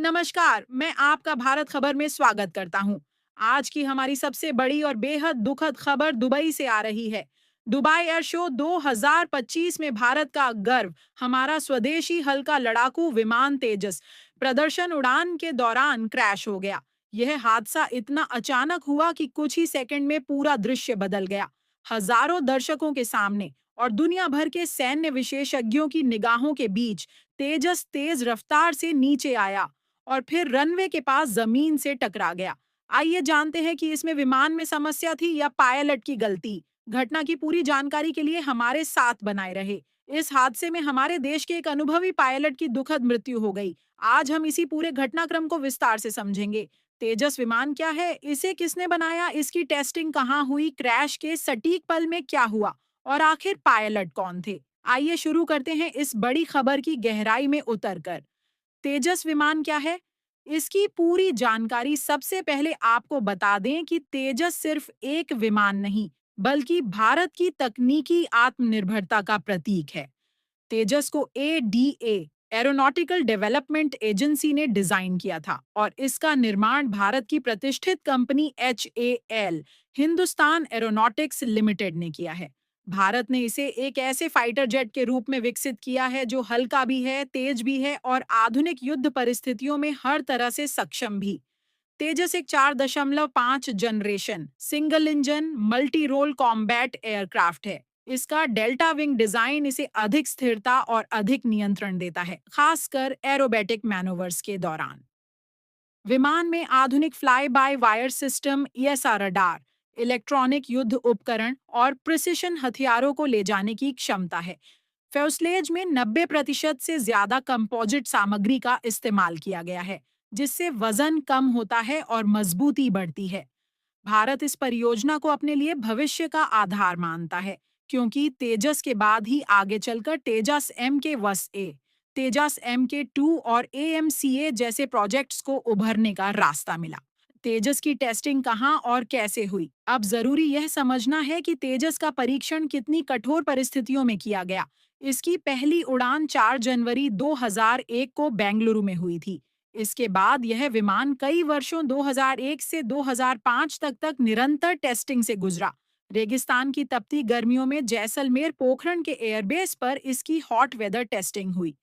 नमस्कार, मैं आपका भारत खबर में स्वागत करता हूं। आज की हमारी सबसे बड़ी और बेहद दुखद खबर दुबई से आ रही है। दुबई एयर शो 2025 में भारत का गर्व, हमारा स्वदेशी हल्का लड़ाकू विमान तेजस प्रदर्शन उड़ान के दौरान क्रैश हो गया। यह हादसा इतना अचानक हुआ कि कुछ ही सेकंड में पूरा दृश्य बदल गया। हजारों दर्शकों के सामने और दुनिया भर के सैन्य विशेषज्ञों की निगाहों के बीच तेजस तेज रफ्तार से नीचे आया और फिर रनवे के पास जमीन से टकरा गया। आइए जानते हैं कि इसमें विमान में समस्या थी या पायलट की गलती। घटना की पूरी जानकारी के लिए हमारे साथ बनाए रहे। इस हादसे में हमारे देश के एक अनुभवी पायलट की दुखद मृत्यु हो गई। आज हम इसी पूरे घटनाक्रम को विस्तार से समझेंगे। तेजस विमान क्या है, इसे किसने बनाया, इसकी टेस्टिंग कहाँ हुई, क्रैश के सटीक पल में क्या हुआ और आखिर पायलट कौन थे। आइए शुरू करते हैं इस बड़ी खबर की गहराई में उतरकर। तेजस विमान क्या है? इसकी पूरी जानकारी सबसे पहले आपको बता दें कि तेजस सिर्फ एक विमान नहीं, बल्कि भारत की तकनीकी आत्मनिर्भरता का प्रतीक है। तेजस को एडीए एरोनॉटिकल डेवलपमेंट एजेंसी ने डिजाइन किया था और इसका निर्माण भारत की प्रतिष्ठित company HAL Hindustan aeronautics limited ने किया है। भारत ने इसे एक ऐसे फाइटर जेट के रूप में विकसित किया है जो हल्का भी है, तेज भी है और आधुनिक युद्ध परिस्थितियों में हर तरह से सक्षम भी। तेजस एक 4.5 generation single engine multi role combat aircraft है। इसका डेल्टा विंग डिजाइन इसे अधिक स्थिरता और अधिक नियंत्रण देता है, खासकर एरोबैटिक मैनोवर्स के दौरान। विमान में आधुनिक fly by wire system, ESR radar, electronic युद्ध उपकरण और प्रिसिशन हथियारों को ले जाने की क्षमता है। फ्यूसलेज में 90% से ज्यादा कंपोजिट सामग्री का इस्तेमाल किया गया है, जिससे वजन कम होता है और मजबूती बढ़ती है। भारत इस परियोजना को अपने लिए भविष्य का आधार मानता है, क्योंकि तेजस के बाद ही आगे चलकर तेजस एम के वस ए, तेजस एम के 2 और एएमसीए जैसे प्रोजेक्ट्स को उभरने का रास्ता मिला। तेजस की टेस्टिंग कहाँ और कैसे हुई? अब जरूरी यह समझना है कि तेजस का परीक्षण कितनी कठोर परिस्थितियों में किया गया। इसकी पहली उड़ान 4 जनवरी 2001 को बेंगलुरु में हुई थी। इसके बाद यह विमान कई वर्षों 2001 से 2005 तक निरंतर टेस्टिंग से गुजरा। रेगिस्तान की तपती गर्मियों में जैसलमेर पोखरण के एयरबेस पर इसकी हॉट वेदर टेस्टिंग हुई।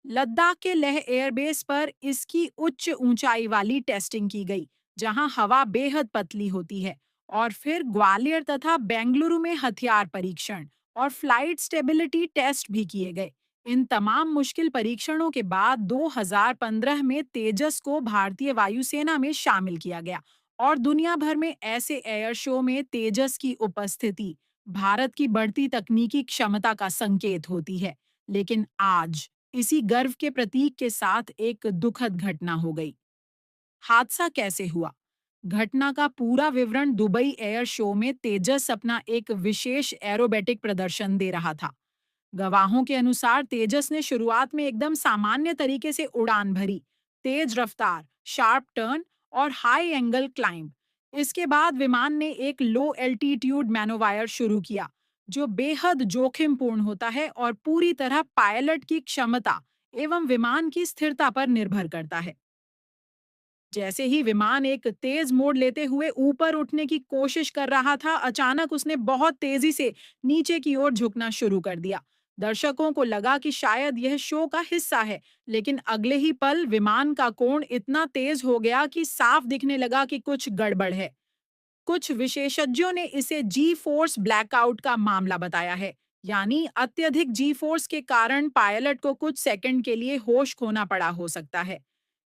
लद्दाख के लेह एयरबेस पर इसकी उच्च ऊंचाई वाली टेस्टिंग की गई, जहां हवा बेहद पतली होती है। और फिर ग्वालियर तथा बेंगलुरु में हथियार परीक्षण और फ्लाइट स्टेबिलिटी टेस्ट भी किए गए। इन तमाम मुश्किल परीक्षणों के बाद 2015 में तेजस को भारतीय वायुसेना में शामिल किया गया और दुनिया भर में ऐसे एयर शो में तेजस की उपस्थिति भारत की बढ़ती तकनीकी क्षमता का संकेत होती है। लेकिन आज इसी गर्व के प्रतीक के साथ एक दुखद घटना हो गई। हादसा कैसे हुआ? घटना का पूरा विवरण। दुबई एयर शो में तेजस अपना एक विशेष एरोबेटिक प्रदर्शन दे रहा था। गवाहों के अनुसार तेजस ने शुरुआत में एकदम सामान्य तरीके से उड़ान भरी, तेज रफ्तार, शार्प टर्न और हाई एंगल क्लाइंब। इसके बाद विमान ने एक लो एल्टीट्यूड मैनोवायर शुरू किया, जो बेहद जोखिमपूर्ण होता है और पूरी तरह पायलट की क्षमता एवं विमान की स्थिरता पर निर्भर करता है। जैसे ही विमान एक तेज मोड़ लेते हुए ऊपर उठने की कोशिश कर रहा था, अचानक उसने बहुत तेजी से नीचे की ओर झुकना शुरू कर दिया। दर्शकों को लगा कि शायद यह शो का हिस्सा है, लेकिन अगले ही पल विमान का कोण इतना तेज हो गया कि साफ दिखने लगा कि कुछ गड़बड़ है। कुछ विशेषज्ञों ने इसे जी फोर्स ब्लैकआउट का मामला बताया है, यानी अत्यधिक जी फोर्स के कारण पायलट को कुछ सेकंड के लिए होश खोना पड़ा हो सकता है।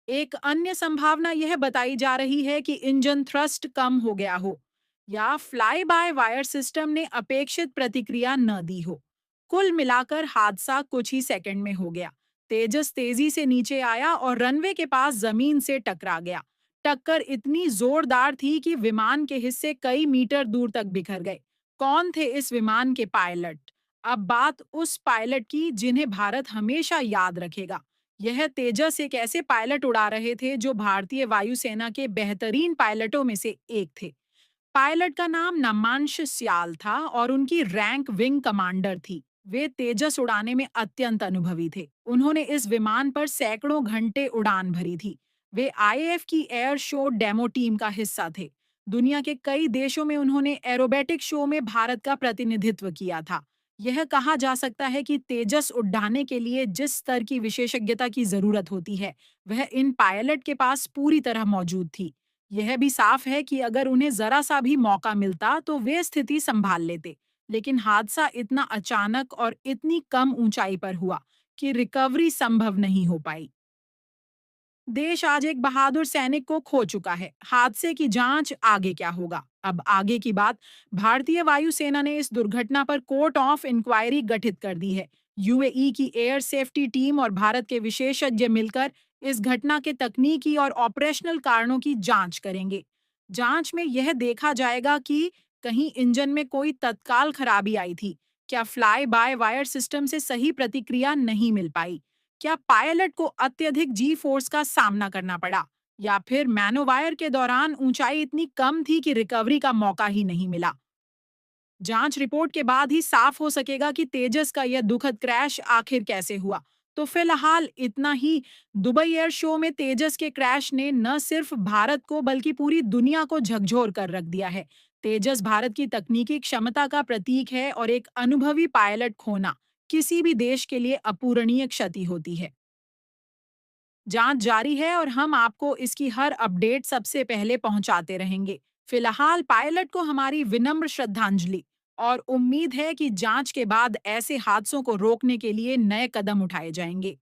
एक अन्य संभावना यह बताई जा रही है कि इंजन थ्रस्ट कम हो गया हो या फ्लाई बाय वायर सिस्टम ने अपेक्षित प्रतिक्रिया न दी हो। कुल मिलाकर हादसा कुछ ही सेकंड में हो गया। तेजस तेजी से नीचे आया और रनवे के पास जमीन से टकरा गया। टक्कर इतनी जोरदार थी कि विमान के हिस्से कई मीटर दूर तक बिखर गए। कौन थे इस विमान के पायलट? अब बात उस पायलट की जिन्हें भारत हमेशा याद रखेगा। यह तेजस एक ऐसे पायलट उड़ा रहे थे जो भारतीय वायुसेना के बेहतरीन पायलटों में से एक थे। पायलट का नाम नमांश सियाल था और उनकी रैंक विंग कमांडर थी। वे तेजस उड़ाने में अत्यंत अनुभवी थे। उन्होंने इस विमान पर सैकड़ों घंटे उड़ान भरी थी। वे आईएएफ की एयर शो डेमो टीम का हिस्सा थे। दुनिया के कई देशों में उन्होंने एरोबेटिक शो में भारत का प्रतिनिधित्व किया था। यह कहा जा सकता है कि तेजस उड़ाने के लिए जिस स्तर की विशेषज्ञता की जरूरत होती है, वह इन पायलट के पास पूरी तरह मौजूद थी। यह भी साफ है कि अगर उन्हें जरा सा भी मौका मिलता तो वे स्थिति संभाल लेते। लेकिन हादसा इतना अचानक और इतनी कम ऊंचाई पर हुआ कि रिकवरी संभव नहीं हो पाई। देश आज एक बहादुर सैनिक को खो चुका है। हादसे की जांच आगे क्या होगा? अब आगे की बात। भारतीय वायुसेना ने इस दुर्घटना पर कोर्ट ऑफ इंक्वायरी गठित कर दी है। यूएई की एयर सेफ्टी टीम और भारत के विशेषज्ञ मिलकर इस घटना के तकनीकी और ऑपरेशनल कारणों की जांच करेंगे। जांच में यह देखा जाएगा कि कहीं इंजन में कोई तत्काल खराबी आई थी, क्या फ्लाई बाय वायर सिस्टम से सही प्रतिक्रिया नहीं मिल पाई, क्या पायलट को अत्यधिक जी फोर्स का सामना करना पड़ा, या फिर मैनोवायर के दौरान ऊंचाई इतनी कम थी कि रिकवरी का मौका ही नहीं मिला। जांच रिपोर्ट के बाद ही साफ हो सकेगा कि तेजस का यह दुखद क्रैश आखिर कैसे हुआ। तो फिलहाल इतना ही। दुबई एयर शो में तेजस के क्रैश ने न सिर्फ भारत को बल्कि पूरी दुनिया को झकझोर कर रख दिया है। तेजस भारत की तकनीकी क्षमता का प्रतीक है और एक अनुभवी पायलट खोना किसी भी देश के लिए अपूरणीय क्षति होती है। जांच जारी है और हम आपको इसकी हर अपडेट सबसे पहले पहुंचाते रहेंगे। फिलहाल पायलट को हमारी विनम्र श्रद्धांजलि और उम्मीद है कि जांच के बाद ऐसे हादसों को रोकने के लिए नए कदम उठाए जाएंगे।